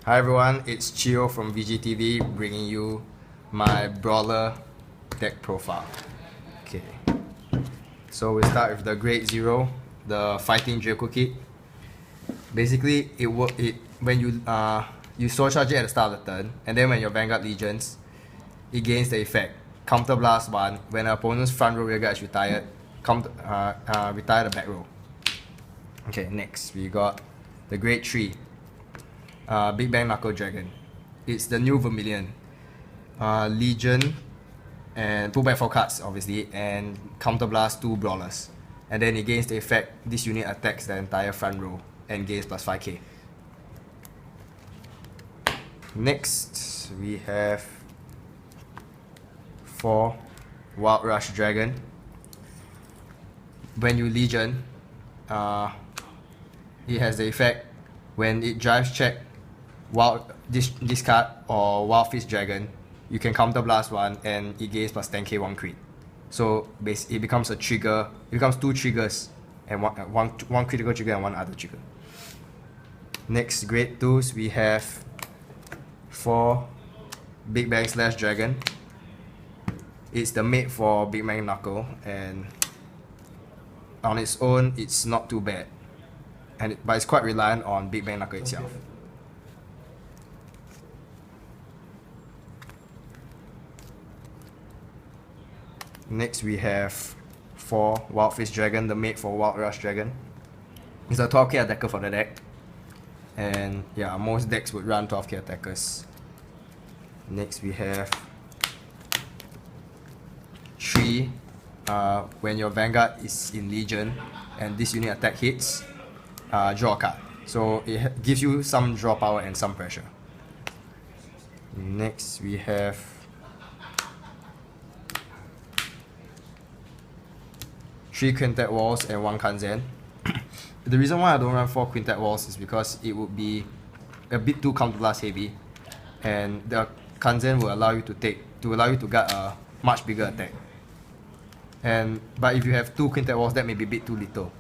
Hi everyone, it's Chiyoh from VGTV bringing you my Brawler deck profile. Okay, so we start with the Grade 0, the Fighting Dracokid. Basically, when you soul charge it at the start of the turn, and then when your Vanguard Legions, it gains the effect Counter Blast 1. When an opponent's front row rearguard is retired, retire the back row. Okay, next we got the Grade 3. Bigbang Knuckle Dragon. It's the new Vermilion. Legion and put back 4 cards obviously and counterblast 2 Brawlers. And then it gains the effect this unit attacks the entire front row and gains plus 5k. Next we have 4 Wild Rush Dragon. When you Legion, it has the effect when it drives check this card or Wildfist Dragon, you can counter blast 1 and it gains plus 10k 1 crit. So it becomes a trigger. It becomes 2 triggers and one critical trigger and 1 other trigger. Next Grade 2s we have 4 Bigbang Slash Dragon. It's the mate for Bigbang Knuckle, and on its own it's not too bad. But it's quite reliant on Bigbang Knuckle itself. Next we have 4 Wildfist Dragon, the mate for Wild Rush Dragon. It's a 12k attacker for the deck. And yeah, most decks would run 12k attackers. Next we have 3. When your Vanguard is in Legion and this unit attack hits, draw a card. So it gives you some draw power and some pressure. Next we have 3 Quintet Walls and 1 Kanzen. The reason why I don't run 4 Quintet Walls is because it would be a bit too counterblast heavy, and the Kanzen will allow you to get a much bigger attack. But if you have 2 Quintet Walls, that may be a bit too little.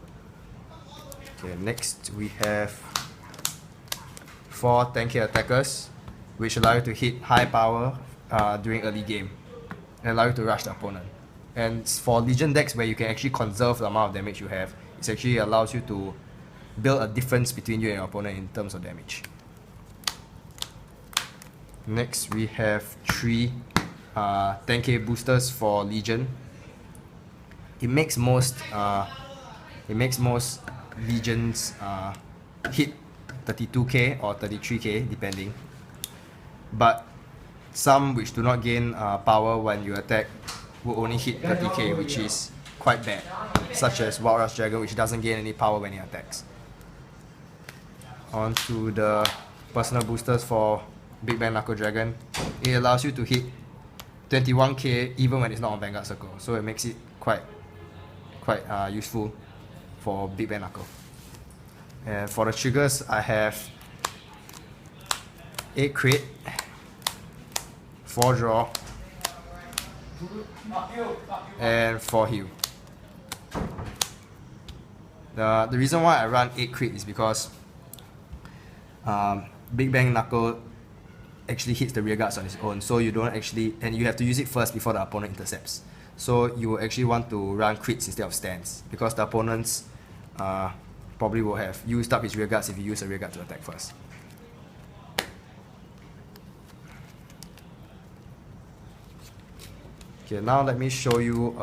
Okay, next we have 4 10k attackers, which allow you to hit high power during early game and allow you to rush the opponent. And for Legion decks where you can actually conserve the amount of damage you have, it actually allows you to build a difference between you and your opponent in terms of damage. Next we have 3 10k boosters for Legion. It makes most Legions hit 32k or 33k depending, but some which do not gain power when you attack will only hit 30k, which is quite bad, such as Wild Rush Dragon, which doesn't gain any power when it attacks. On to the personal boosters for Bigbang Knuckle Dragon. It allows you to hit 21k even when it's not on Vanguard Circle, so it makes it quite useful for Bigbang Knuckle. And for the triggers, I have 8 crit, 4 draw, and 4 heal. The reason why I run 8 crit is because Bigbang Knuckle actually hits the rear guards on its own, so you don't actually, and you have to use it first before the opponent intercepts. So you will actually want to run crits instead of stands, because the opponents probably will have used up his rear guards if you use a rear guard to attack first. Okay, now let me show you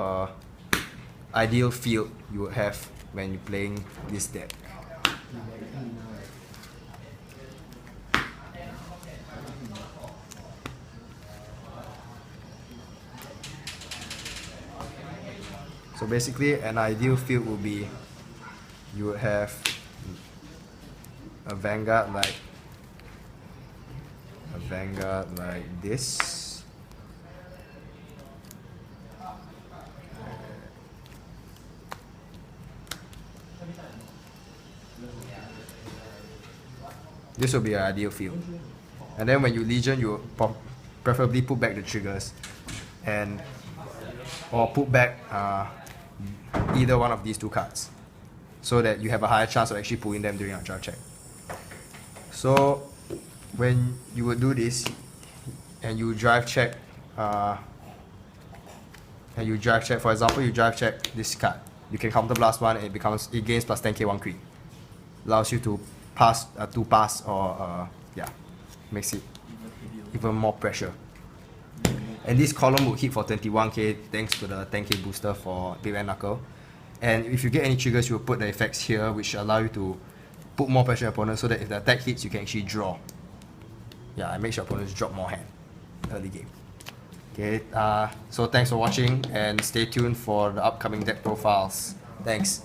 ideal field you would have when you're playing this deck. So basically, an ideal field would be you would have a Vanguard like this. This will be an ideal field. And then when you Legion, you preferably put back the triggers or put back either one of these 2 cards, so that you have a higher chance of actually pulling them during your draw check. So when you would do this, and you drive check, for example, you drive check this card. You can counter blast one, and it gains plus 10k one crit. Allows you to pass, or makes it even more pressure. And this column would hit for 21k thanks to the 10k booster for Bigbang Knuckle. And if you get any triggers, you will put the effects here, which allow you to put more pressure on opponents, so that if the attack hits, you can actually draw. Yeah, and make sure opponents drop more hand early game. Okay, so thanks for watching, and stay tuned for the upcoming deck profiles. Thanks.